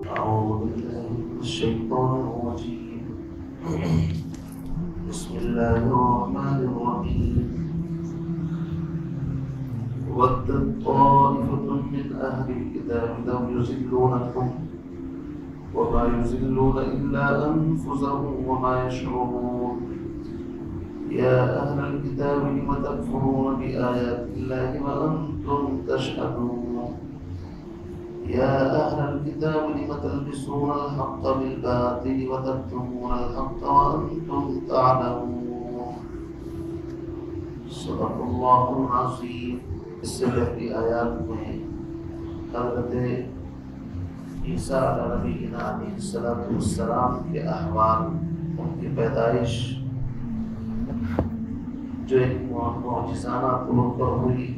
أعوذ بالله من الشيطان الرجيم. بسم الله الرحمن الرحيم. ودت طائفة من أهل الكتاب لو يضلونكم وما يضلون إلا أنفسهم وما يشعرون. يا أهل الكتاب لم تكفرون بآيات الله وأنتم تشهدون. يا أهل الكتاب لم تلبسون الحق بالباطل وتكتمون الحق وأنتم تعلمون. صدق الله العظيم. اس سے پہلی آیات میں حضرت عیسیٰ علیہ السلام کے احوال، ان کی پیدائش جو ایک معجزانہ طور پر ہوئی،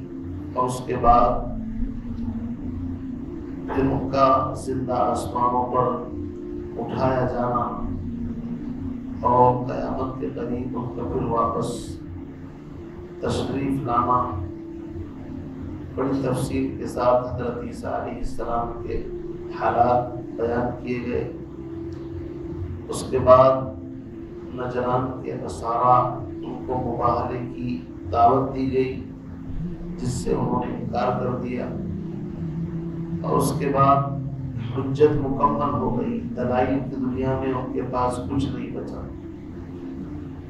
اور اس کے بعد پھر ان کا زندہ آسمانوں پر اٹھایا جانا اور قیامت کے قریب ان کا پھر واپس تشریف لانا، بڑی تفصیل کے ساتھ حضرت عیسیٰ علیہ السلام کے حالات بیان کیے گئے۔ اس کے بعد نجران کے نصارہ ان کو مباہلے کی دعوت دی گئی، جس سے انہوں نے انکار کر دیا، اور اس کے بعد حجت مکمل ہو گئی، دلائل کی دنیا میں ان کے پاس کچھ نہیں بچا۔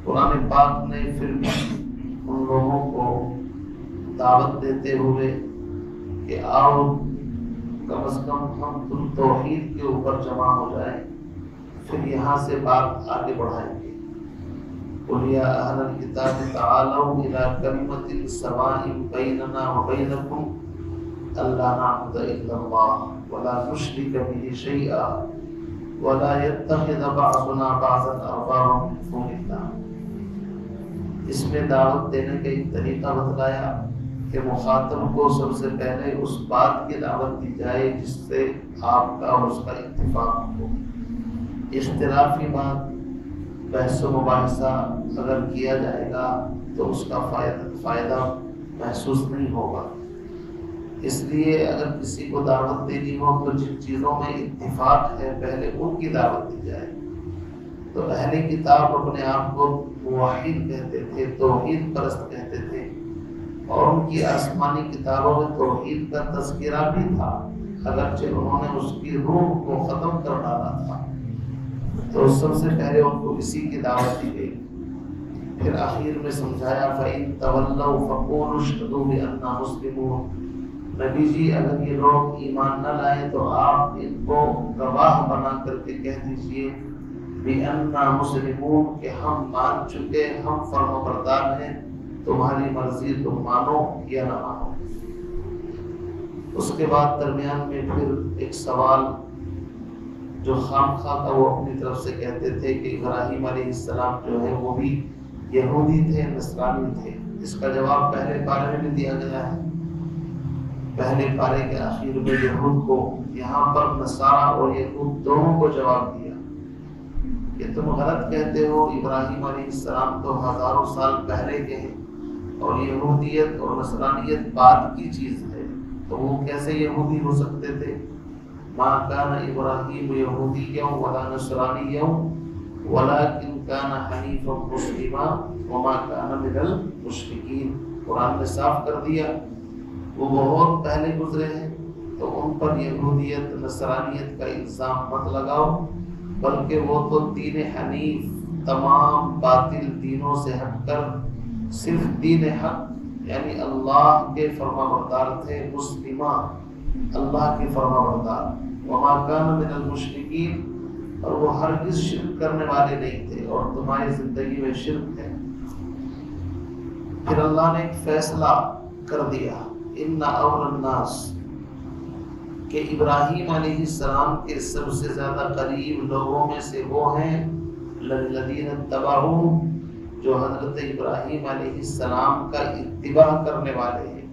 قرآن پاک نے پھر ان لوگوں کو دعوت دیتے ہوئے کہ آؤ کم از کم ہم تم توحید کے اوپر جمع ہو جائیں، پھر یہاں سے بات آگے بڑھائیں گے۔ قُلْ يَا أَهْلَ الْكِتَابِ تَعَالَوْا إِلَىٰ كَلِمَةٍ سَوَاءٍ بَيْنَنَا وَبَيْنَكُمْ أَلَّا نَعْبُدَ إِلَّا اللَّهَ وَلَا نُشْرِكَ بِهِ شَيْئًا وَلَا يَتَّخِذَ بَعْضُنَا بَعْضًا أَرْبَابًا مِن دُونِ اللَّهِ۔ اس میں دعوت دینے کا ایک طریقہ بتلایا کہ مخاطب کو سب سے پہلے اس بات کی دعوت دی جائے جس سے آپ کا اور اس کا اتفاق ہو۔ اختلافی بات، بحث و مباحثہ اگر کیا جائے گا تو اس کا فائدہ محسوس نہیں ہوگا۔ اس لیے اگر کسی کو دعوت دینی ہو تو جن چیزوں میں اتفاق ہے پہلے ان کی دعوت دی جائے۔ تو اہل کتاب اپنے آپ کو موحد کہتے تھے، توحید پرست کہتے تھے، اور ان کی آسمانی کتابوں میں توحید کا تذکرہ بھی تھا، اگرچہ انہوں نے اس کی روح کو ختم کر ڈالا تھا۔ تو سب سے پہلے ان کو اسی کی دعوت دی گئی۔ پھر آخر میں سمجھایا فَإِن تَوَلَّوْا فَقُولُوا اشْهَدُوا بِأَنَّا مُسْلِمُونَ۔ نبی جی اگر یہ لوگ ایمان نہ لائیں تو آپ ان کو گواہ بنا کر کے کہہ دیجئے بِأَنَّا مُسْلِمُونَ کہ ہم مان چکے، ہم فرمانبردار ہیں، تمہاری مرضی تم مانو یا نہ مانو۔ اس کے بعد درمیان میں پھر ایک سوال جو خام خواہ تھا، وہ اپنی طرف سے کہتے تھے کہ ابراہیم علیہ السلام جو ہے وہ بھی یہودی تھے، نصرانی تھے۔ اس کا جواب پہلے پارے میں بھی دیا گیا ہے، پہلے پارے کے آخر میں یہود کو، یہاں پر نصارہ اور یہود دونوں کو جواب دیا کہ تم غلط کہتے ہو، ابراہیم علیہ السلام تو ہزاروں سال پہلے کے ہیں، اور یہودیت اور نصرانیت بعد کی چیز ہے، تو وہ کیسے یہودی ہو سکتے تھے؟ ما کان ابراہیم یہودیا ولا نصرانیا ولکن کان حنیفا مسلما وما کان من المشرکین۔ قرآن نے صاف کر دیا وہ بہت پہلے گزرے ہیں، تو ان پر یہودیت نصرانیت کا الزام مت لگاؤ، بلکہ وہ تو دین حنیف، تمام باطل دینوں سے ہٹ کر صرف دین حق یعنی اللہ کے فرمانبردار تھے، مسلمہ، اللہ کے فرمانبردار۔ وما کان من المشرکین، اور وہ ہرگز شرک کرنے والے نہیں تھے، اور تمہاری زندگی میں شرک ہے۔ پھر اللہ نے ایک فیصلہ کر دیا، ان اول الناس، کہ ابراہیم علیہ السلام کے سب سے زیادہ قریب لوگوں میں سے وہ ہیں الذین اتبعوہ، جو حضرت ابراہیم علیہ السلام کا اتباع کرنے والے ہیں،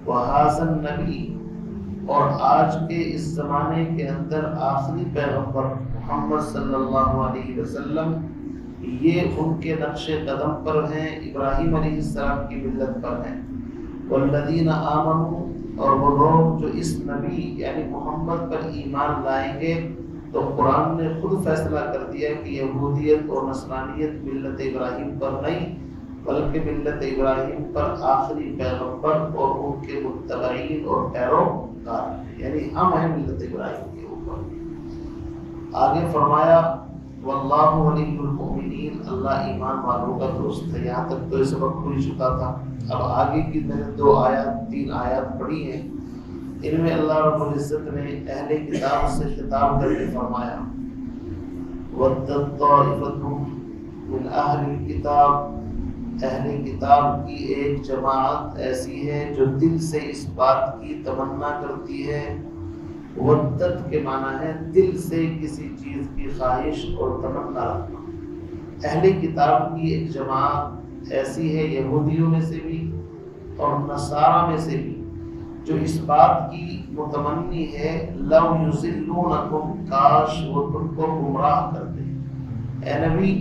وہذا النبی، اور آج کے اس زمانے کے اندر آخری پیغمبر محمد صلی اللہ علیہ وسلم، یہ ان کے نقش قدم پر ہیں، ابراہیم علیہ السلام کی ملت پر ہیں۔ والذین آمنوا، اور وہ لوگ جو اس نبی یعنی محمد پر ایمان لائیں گے تو قرآن نے خود فیصلہ کر دیا کہ یہودیت اور نصرانیت ملت ابراہیم پر نہیں بلکہ ملت ابراہیم پر آخری پیغمبر اور ان کے متبعین اور پیروکار ہیں، یعنی ہم ہیں ملت ابراہیم کے اوپر۔ آگے فرمایا واللہ ولی المؤمنین، اللہ ایمان والوں کا دوست ہے۔ یہاں تک تو یہ سبق ہو چکا تھا۔ اب آگے کی میں نے 3 آیات پڑھی ہیں، ان میں اللہ رب العزت نے اہل کتاب سے خطاب کر کے فرمایا وَدَّتْ طَائِفَةٌ مِّنْ أَهْلِ الْكِتَابِ، اہل کتاب کی ایک جماعت ایسی ہے جو دل سے اس بات کی تمنا کرتی ہے۔ ودت کے معنی ہے دل سے کسی چیز کی خواہش اور تمنا رکھنا۔ اہل کتاب کی ایک جماعت ایسی ہے یہودیوں میں سے بھی اور نصارہ میں سے بھی جو اس بات کی متمنی ہے لو یضلونکم، کاش وہ تم کو گمراہ کر دیں۔ اے نبی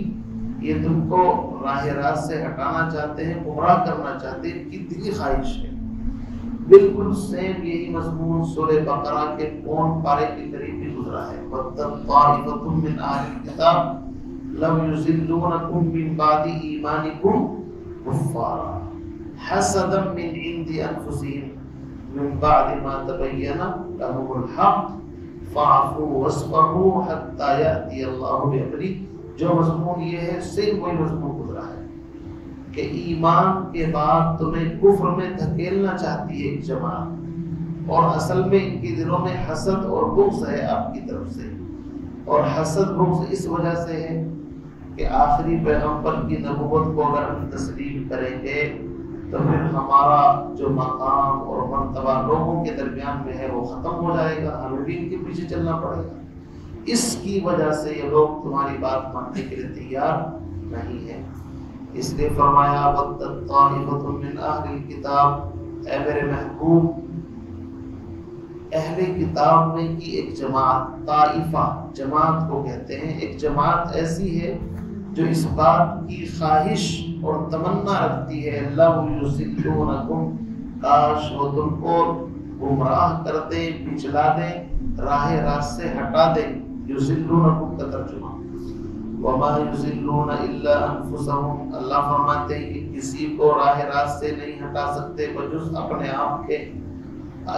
یہ تم کو راہ راست سے ہٹانا چاہتے ہیں، گمراہ کرنا چاہتے ہیں، ان کی دلی خواہش ہے۔ بالکل سیم یہی مضمون سورہ بقرہ کے 5 پارے کے قریب بھی گزرا ہے۔ وَدَّتْ طَائِفَةٌ مِّنْ أَهْلِ الْكِتَابِ لَوْ يُضِلُّونَكُم مِّن بَعْدِ إِيمَانِكُمْ كُفَّارًا حَسَدًا مِّنْ عِندِ أَنفُسِهِم مِّن بَعْدِ مَا تَبَيَّنَ لَهُمُ الْحَقُّ فَاعْفُوا وَاصْفَحُوا حَتَّىٰ يَأْتِيَ اللَّهُ بِأَمْرِهِ۔ جو مضمون یہ ہے سیم وہی مضمون گزرا ہے کہ ایمان کے بعد تمہیں کفر میں دھکیلنا چاہتی ہے ایک جماعت، اور اصل میں ان کے دلوں میں حسد اور بغض ہے آپ کی طرف سے، اور حسد بغض اس وجہ سے ہے کہ آخری پیغمبر کی نبوت کو اگر ہم تسلیم کریں گے تو پھر ہمارا جو مقام اور مرتبہ لوگوں کے درمیان میں ہے وہ ختم ہو جائے گا، ہمیں بھی ان کے پیچھے چلنا پڑے گا۔ اس کی وجہ سے یہ لوگ تمہاری بات ماننے کے لیے تیار نہیں ہیں۔ اس لیے فرمایا وَدَّتْ طَائِفَةٌ مِّنْ أَهْلِ الْكِتَابِ، اے میرے محبوب اہل کتاب میں کی ایک جماعت، طائفہ جماعت کو کہتے ہیں، ایک جماعت ایسی ہے جو اس بات کی خواہش اور تمنا رکھتی ہے لَوْ يُضِلُّونَكُمْ، کاش وہ تم کو گمراہ کر دیں، پچھلا دیں، راہ راست سے ہٹا دیں۔ یُضِلُّونَكُمْ کا ترجمہ وَمَا يُضِلُّونَ إِلَّا أَنفُسَهُمْ، اللہ فرماتے ہیں کہ کسی کو راہ راست سے نہیں ہٹا سکتے بجز اپنے آپ کے۔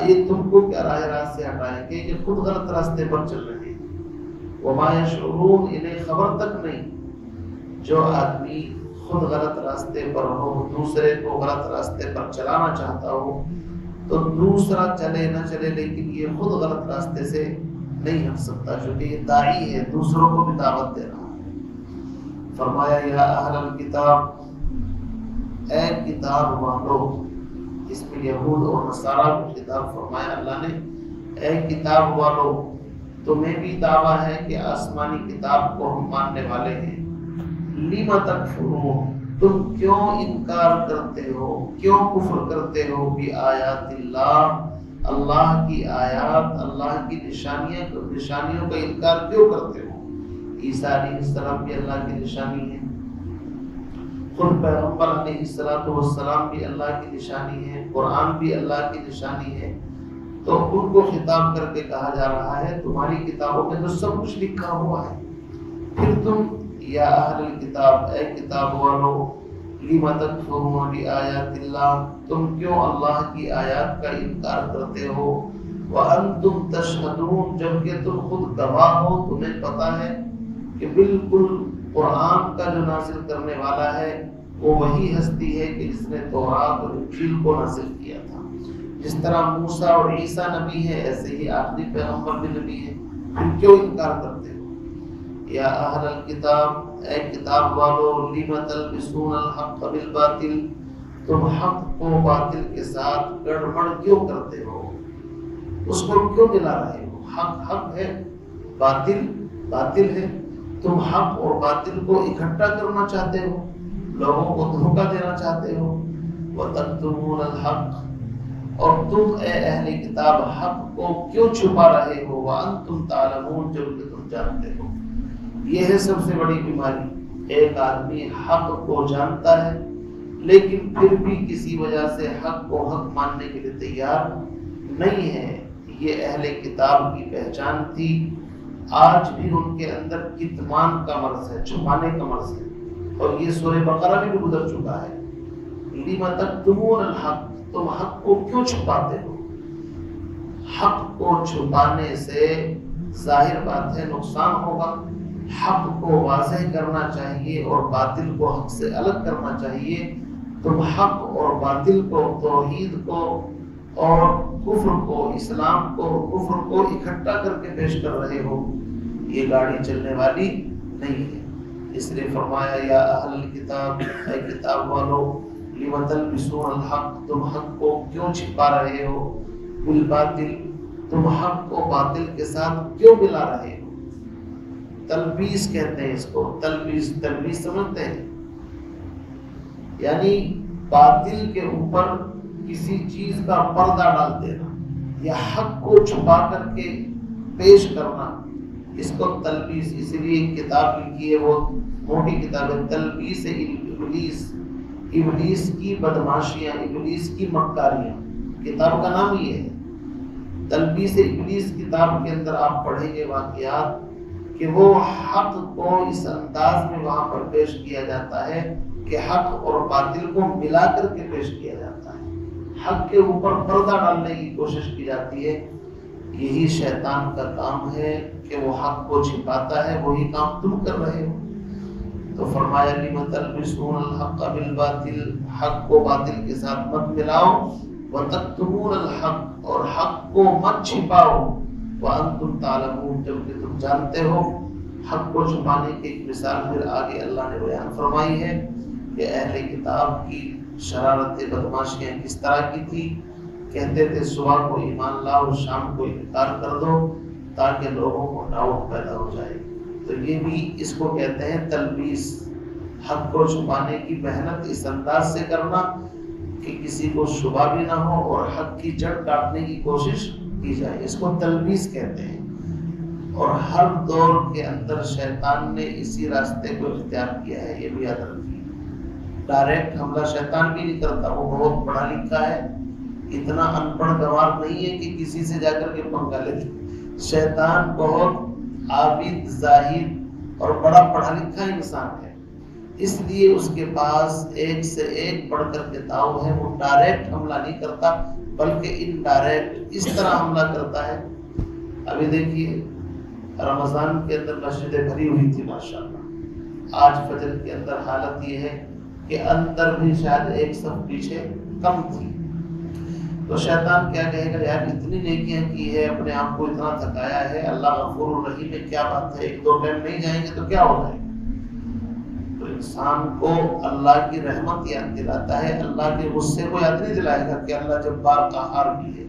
یہ تم کو کیا راہ راست سے ہٹائیں گے، یہ خود غلط راستے پر چل رہے ہیں۔ وَمَا يَشْعُرُونَ، انہیں خبر تک نہیں۔ جو آدمی خود غلط راستے پر ہو، دوسرے کو غلط راستے پر چلانا چاہتا ہو تو دوسرا چلے نہ چلے لیکن یہ خود غلط راستے سے نہیں ہٹ سکتا، چونکہ یہ داعی ہے، دوسروں کو بھی دعوت دے رہا ہے۔ فرمایا یا اہل الکتاب، اے کتاب والو، اس میں یہود اور نصارہ کو خطاب فرمایا اللہ نے، اے کتاب والو تمہیں بھی دعویٰ ہے کہ آسمانی کتاب کو ہم ماننے والے ہیں۔ لِمَ تَکْفُرُونَ، تم کیوں انکار کرتے ہو، کیوں کفر کرتے ہو بِآیاتِ اللہ، اللہ کی آیات، اللہ کی نشانیوں کا انکار کیوں کرتے ہو؟ عیسیٰ علیہ السلام بھی اللہ کی نشانی ہے، خود پیغمبر علیہ السلام بھی اللہ کی نشانی ہے، قرآن بھی اللہ کی نشانی ہے، تو ان کو خطاب کر کے کہا جا رہا ہے تمہاری کتابوں میں تو سب کچھ لکھا ہوا ہے، پھر تم یا اہل الکتاب، اے کتاب والو، لِمَ تَکْفُرُونَ بِآیاتِ اللہ، تم کیوں اللہ کی آیات کا انکار کرتے ہو؟ وَأَنْتُمْ تَشْهَدُونَ، جبکہ تم خود گواہ ہو، تمہیں پتہ ہے کہ بالکل قرآن کا جو نازل کرنے والا ہے وہ وہی ہستی ہے کہ جس نے تورات اور انجیل کو نازل کیا تھا۔ جس طرح موسیٰ اور عیسیٰ نبی ہے ایسے ہی آخری پیغمبر بھی نبی ہے، پھر کیوں انکار کرتے ہو؟ یا اہل الکتاب، اے کتاب والو، لِمَ تَلْبِسُونَ الْحَقَّ بِالْبَاطِلِ، تم حق کو باطل کے ساتھ گڑبڑ کیوں کرتے ہو، اس کو کیوں ملا رہے ہو؟ حق حق ہے، باطل باطل ہے، تم حق اور باطل کو اکٹھا کرنا چاہتے ہو، لوگوں کو دھوکہ دینا چاہتے ہو۔ وَتَكْتُمُونَ الْحَقَّ، اور تم اے اہل کتاب حق کو کیوں چھپا رہے ہو؟ وَأَنْتُمْ تَعْلَمُونَ، جبکہ تم جانتے ہو۔ یہ ہے سب سے بڑی بیماری، ایک آدمی حق کو جانتا ہے لیکن پھر بھی کسی وجہ سے حق کو حق ماننے کے لیے تیار نہیں ہے۔ یہ اہل کتاب کی پہچان تھی، آج بھی ان کے اندر کتمان کا مرض ہے، چھپانے کا مرض ہے، اور یہ سورہ بقرہ میں بھی گزر چکا ہے۔ لِمَ تَكْتُمُونَ الْحَقَّ، تم حق کو کیوں چھپاتے ہو؟ حق کو چھپانے سے ظاہر بات ہے نقصان ہوگا۔ حق کو واضح کرنا چاہیے اور باطل کو حق سے الگ کرنا چاہیے۔ تم حق اور باطل کو، توحید کو اور کفر کو، اسلام کو کفر کو اکٹھا کر کے پیش کر رہے ہو، یہ گاڑی چلنے والی نہیں ہے۔ اس لیے فرمایا یا اہل الکتاب، اے کتاب والو، لِمَ تَلْبِسُونَ الْحَقَّ، تم حق کو کیوں چھپا رہے ہو، بالباطل، تم حق کو باطل کے ساتھ کیوں ملا رہے ہو۔ تلبیس کہتے ہیں اس کو، تلبیس، تلبیس سمجھتے ہیں، یعنی باطل کے اوپر کسی چیز کا پردہ ڈال دینا یا حق کو چھپا کر کے پیش کرنا، اس کو تلبیس، اس لیے کتاب لکھی ہے، وہ موٹی کتاب ہے، تلبیس ابلیس، ابلیس کی بدماشیاں، ابلیس کی مکاریاں، کتاب کا نام یہ ہے تلبیس ابلیس۔ کتاب کے اندر آپ پڑھیں گے واقعات کہ وہ حق کو اس انداز میں وہاں پر پیش کیا جاتا ہے کہ حق اور باطل کو ملا کر کے پیش کیا جاتا ہے، حق کے اوپر پردہ ڈالنے کی کوشش کی جاتی ہے۔ یہی شیطان کا کام ہے کہ وہ حق کو چھپاتا ہے، وہی کام تم کر رہے ہو۔ تو فرمایا لِمَ تَلْبِسُونَ الْحَقَّ بِالْبَاطِلِ، حق کو باطل کے ساتھ مت ملاؤ، وَتَكْتُمُونَ الْحَقَّ، اور حق کو مت چھپاؤ، وَأَنْتُمْ تَعْلَمُونَ، جبکہ تم جانتے ہو۔ حق کو چھپانے کی ایک مثال پھر آگے اللہ نے بیان فرمائی ہے کہ اہل کتاب کی شرارت بدماشیاں کس طرح کی تھی۔ کہتے تھے صبح کو ایمان لاؤ، شام کو انکار کر دو تاکہ لوگوں کو ڈاؤٹ پیدا ہو جائے۔ تو یہ بھی اس کو کہتے ہیں تلبیس، حق کو چھپانے کی محنت اس انداز سے کرنا کہ کسی کو شبہ بھی نہ ہو اور حق کی جڑ کاٹنے کی کوشش کی جائے، اس کو تلبیس کہتے ہیں۔ اور ہر دور کے اندر شیطان نے اسی راستے کو اختیار کیا ہے، یہ بھی یاد رکھیے۔ ڈائریکٹ حملہ شیطان بھی نہیں کرتا، وہ بہت پڑھا لکھا ہے، اتنا ان پڑھ گوار نہیں ہے کہ کسی سے جا کر کے پنگا لے لے۔ شیطان بہت عابد، زاہد اور بڑا پڑھا لکھا انسان ہے، اس لیے اس کے پاس ایک سے ایک پڑھ کر کے داؤ ہے۔ وہ ڈائریکٹ حملہ نہیں کرتا بلکہ انڈائریکٹ اس طرح حملہ کرتا ہے۔ ابھی دیکھیے رمضان کے اندر مسجدیں بھری ہوئی تھی ماشاءاللہ، آج فجر کے اندر حالت یہ ہے کہ اندر بھی شاید ایک صف پیچھے کم تھی۔ تو شیطان کیا کہے گا، یار اتنی نیکیاں کی ہے، اپنے آپ کو اتنا تھکایا ہے، اللہ غفور الرحیم ہے، کیا بات ہے، ایک دو ٹائم نہیں جائیں گے تو کیا ہو جائے گا۔ تو انسان کو اللہ کی رحمت یاد دلاتا ہے، اللہ کے غصے کو یاد نہیں دلائے گا کہ اللہ جبار قہار بھی ہے۔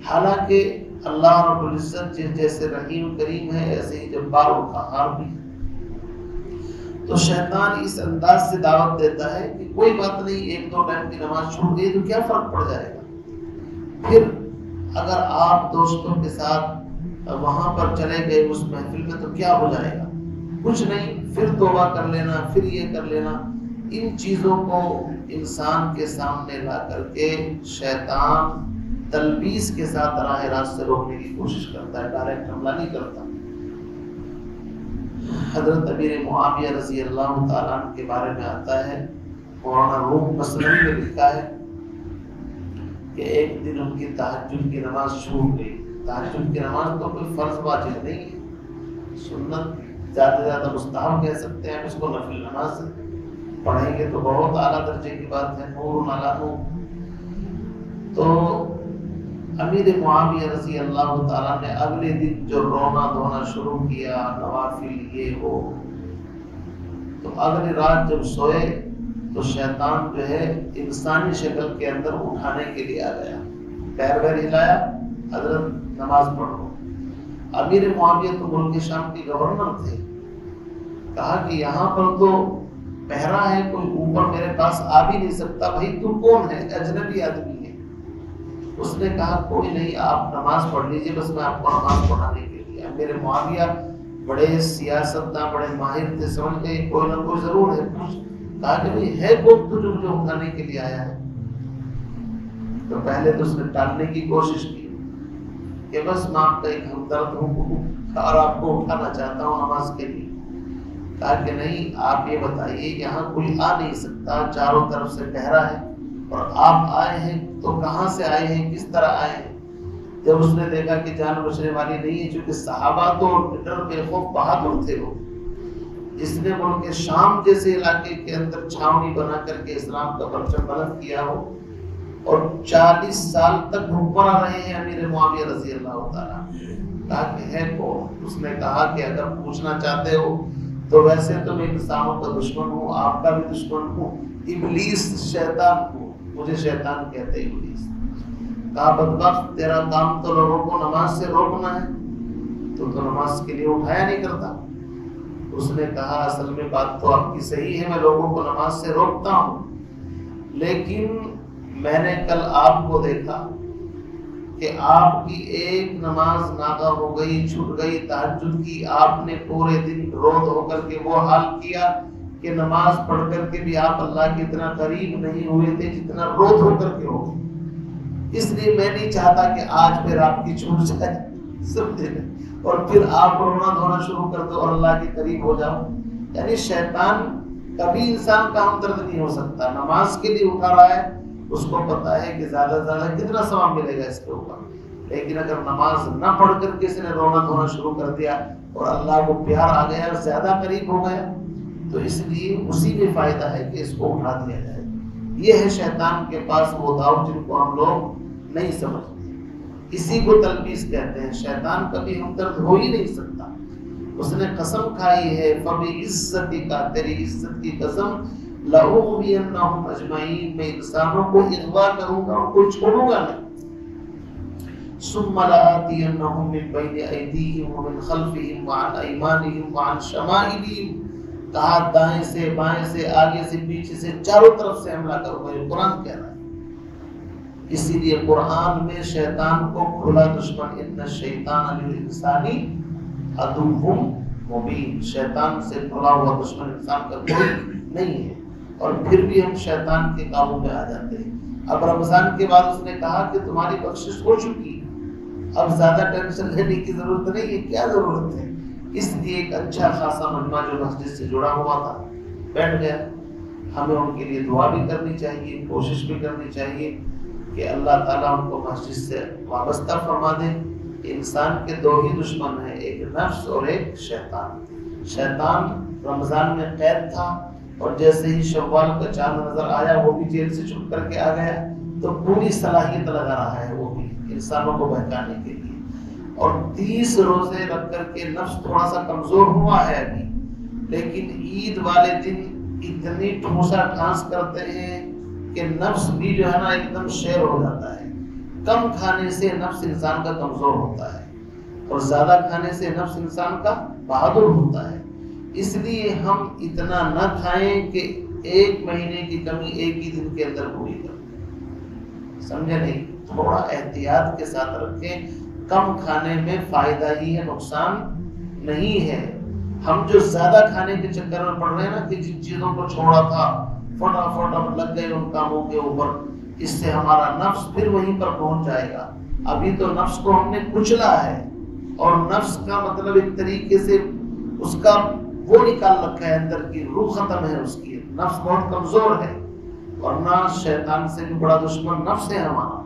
حالانکہ اللہ رب العزت جیسے رحیم کریم ہے، ایسے ہی جبار و قہار بھی ہے۔ تو شیطان اس انداز سے دعوت دیتا ہے کہ کوئی بات نہیں، ایک دو ٹائم کی نماز چھوٹ گئی تو کیا فرق پڑ جائے گا، پھر اگر آپ دوستوں کے ساتھ وہاں پر چلے گئے اس محفل میں تو کیا ہو جائے گا، کچھ نہیں، پھر توبہ کر لینا، پھر یہ کر لینا۔ ان چیزوں کو انسان کے سامنے لا کر کے شیطان تلبیس کے ساتھ راہ راست سے روکنے کی کوشش کرتا ہے، ڈائریکٹ حملہ نہیں کرتا۔ حضرت امیر معاویہ رضی اللہ تعالیٰ عنہ کے بارے میں آتا ہے، مولانا روم مسلمی نے لکھا ہے کہ ایک دن ان کی تہجد کی نماز چھوٹ گئی۔ تہجد کی نماز تو کوئی فرض واجب نہیں ہے، سنت، زیادہ سے زیادہ مستحب کہہ سکتے ہیں، اس کو نفل نماز پڑھیں گے تو بہت اعلیٰ درجے کی بات ہے، نور علی نور۔ تو امیر معاویہ رضی اللہ تعالیٰ نے اگلے دن جو رونا دھونا شروع کیا، نوافل یہ وہ، تو اگلی رات جب سوئے تو شیطان جو ہے انسانی شکل کے اندر اٹھانے کے لیے آ گیا، پیر ویر ہلایا، حضرت نماز پڑھو۔ امیر معاویہ تو ملک شام کے گورنر تھے، کہا کہ یہاں پر تو پہرا ہے، کوئی اوپر میرے پاس آ بھی نہیں سکتا، بھائی تو کون ہے، اجنبی آدمی ہے۔ اس نے کہا کوئی نہیں، آپ نماز پڑھ لیجئے، بس میں آپ کو نماز پڑھانے کے لیے۔ میرے معاویہ بڑے سیاستداں، بڑے ماہر تھے، سمجھ گئے کوئی نہ کوئی ضرور ہے، کچھ کہا کہ بھائی ہے کون تو جو مجھے اٹھانے کے لیے آیا ہے۔ تو پہلے تو اس نے ٹالنے کی کوشش کی، کہ بس میں آپ کا ایک ہمدرد ہوں اور آپ کو اٹھانا چاہتا ہوں نماز کے لیے. کہا کہ نہیں، آپ یہ بتائیے یہاں کوئی آ نہیں سکتا، چاروں طرف سے پہرا ہے، اور آپ آئے ہیں تو کہاں سے آئے ہیں، کس طرح آئے ہیں؟ جب اس نے دیکھا کہ جان بچنے والی نہیں ہے، چونکہ صحابہ تو ڈر بے خوف بہادر تھے، وہ جس نے ملک شام جیسے علاقے کے اندر چھاونی بنا کر کے اسلام کا پرچم بلند کیا ہو اور 40 سال تک حکمراں رہے ہیں امیر معاویہ رضی اللہ تعالیٰ. کہا کہ ہے کون؟ اس نے کہا کہ اگر پوچھنا چاہتے ہو تو ویسے تو میں انسانوں کا دشمن ہوں، آپ کا بھی دشمن ہوں، ابلیس شیطان ہوں، مجھے شیطان کہتے ہیں ابلیس. کہا بدبخت، تیرا کام تو لوگوں کو نماز سے روکنا ہے، تو نماز کے لیے اٹھایا نہیں کرتا. اس نے کہا اصل میں بات تو آپ کی صحیح ہے، میں لوگوں کو نماز سے روکتا ہوں، لیکن میں نے کل آپ کو دیکھا کہ آپ کی ایک نماز ناغہ ہو گئی، چھوٹ گئی تہجد کی. آپ نے پورے دن روز ہو کر کے وہ حال کیا کہ نماز پڑھ کر کے بھی آپ اللہ کے اتنا قریب نہیں ہوئے تھے جتنا روز ہو کر کے ہو گئے. اس لیے میں نہیں چاہتا کہ آج پھر آپ کی چھوٹ جائے، سمجھے، اور پھر آپ رونا دھونا شروع کر دو اور اللہ کے قریب ہو جاؤ. یعنی شیطان کبھی انسان کا ہمدرد نہیں ہو سکتا. نماز کے لیے اٹھا رہا ہے، اس کو پتا ہے کہ زیادہ سے زیادہ کتنا ثواب ملے گا اس کے اوپر، لیکن اگر نماز نہ پڑھ کر کسی نے رونا دھونا شروع کر دیا اور اللہ کو پیار آ گیا اور زیادہ قریب ہو گیا، تو اس لیے اسی میں فائدہ ہے کہ اس کو اٹھا دیا جائے. یہ ہے شیطان کے پاس وہ داؤ جن کو ہم لوگ نہیں سمجھتے. اسی کو تلبیس کہتے ہیں. شیطان کبھی ہمدرد ہو ہی نہیں سکتا. اس نے قسم کھائی ہے فَبِعِزَّتِكَ، تیری عزت کی قسم، لَأُغْوِيَنَّهُمْ أَجْمَعِينَ، میں انسانوں کو اغوا کروں گا، ان کو چھوڑوں گا نہیں. ثُمَّ لَآتِيَنَّهُمْ مِنْ بَيْنِ أَيْدِيهِمْ وَمِنْ خَلْفِهِمْ وَعَنْ أَيْمَانِهِمْ وَعَنْ شَمَائِلِهِمْ. کہا دائیں سے، بائیں سے، آگے سے، پیچھے سے، چاروں طرف سے حملہ کروں گا. یہ قرآن کہہ رہا ہے. اسی لیے قرآن میں شیطان کو کھلا دشمن، ان الشیطان للانسان عدو مبین، شیطان سے کھلا ہوا دشمن انسان کا کوئی نہیں ہے. اور پھر بھی ہم شیطان کے قابو میں آ جاتے ہیں. اب رمضان کے بعد اس نے کہا کہ تمہاری بخشش ہو چکی، اب زیادہ ٹینشن لینے کی ضرورت نہیں ہے. کیا ضرورت ہے؟ اس لیے ایک اچھا خاصا مجمع جو مسجد سے جڑا ہوا تھا بیٹھ گیا. ہمیں ان کے لیے دعا بھی کرنی چاہیے، کوشش بھی کرنی چاہیے کہ اللہ تعالیٰ ان کو مسجد سے وابستہ فرما دے. انسان کے دو ہی دشمن ہیں، ایک نفس اور ایک شیطان. شیطان رمضان میں قید تھا، اور جیسے ہی شوال کا چاند نظر آیا وہ بھی جیل سے چھوٹ کر کے آ گیا، تو پوری صلاحیت لگا رہا ہے وہ بھی انسانوں کو بہکانے کے لیے. اور 30 روزے رکھ کر کے نفس تھوڑا سا کمزور ہوا ہے ابھی، لیکن عید والے دن اتنی ٹھوسا ٹھانس کرتے ہیں کہ نفس بھی جو ہے نا ایک دم شیر ہو جاتا ہے. کم کھانے سے نفس انسان کا کمزور ہوتا ہے، اور زیادہ کھانے سے نفس انسان کا بہادر ہوتا ہے. اس لیے ہم اتنا نہ کھائیں کہ ایک مہینے کی کمی ایک ہی دن کے اندر پوری کریں. سمجھے نہیں؟ تھوڑا احتیاط کے ساتھ رکھیں. کم کھانے میں فائدہ ہی ہے، نقصان نہیں ہے. ہم جو زیادہ کھانے کے چکر میں پڑ رہے ہیں نا کہ جن چیزوں کو چھوڑا تھا فٹافٹ اب لگ گئے ان کاموں کے اوپر، اس سے ہمارا نفس پھر وہیں پر پہنچ جائے گا. ابھی تو نفس کو ہم نے کچلا ہے، اور نفس کا مطلب ایک طریقے سے اس کا وہ نکال رکھا ہے، اندر کی روح ختم ہے اس کی. نفس بہت کمزور ہے، ورنہ شیطان سے بھی بڑا دشمن نفس ہے ہمارا.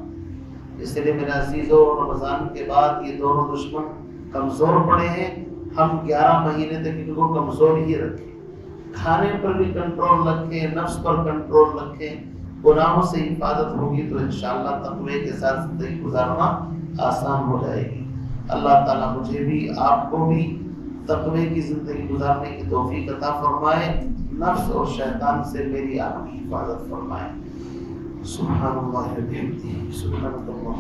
اس لیے میرے عزیزو، رمضان کے بعد یہ دونوں دشمن کمزور پڑے ہیں. ہم 11 مہینے تک ان کو کمزور ہی رکھیں. کھانے پر بھی کنٹرول رکھیں، نفس پر کنٹرول رکھیں. گناہوں سے حفاظت ہوگی تو انشاءاللہ تقوی کے ساتھ زندگی گزارنا آسان ہو جائے گی. اللہ تعالیٰ مجھے بھی آپ کو بھی تقوی کی زندگی گزارنے کی توفیق عطا فرمائے. نفس اور شیطان سے میری آپ کی حفاظت فرمائے. سبحان اللہ و بحمدہ، سبحان اللہ.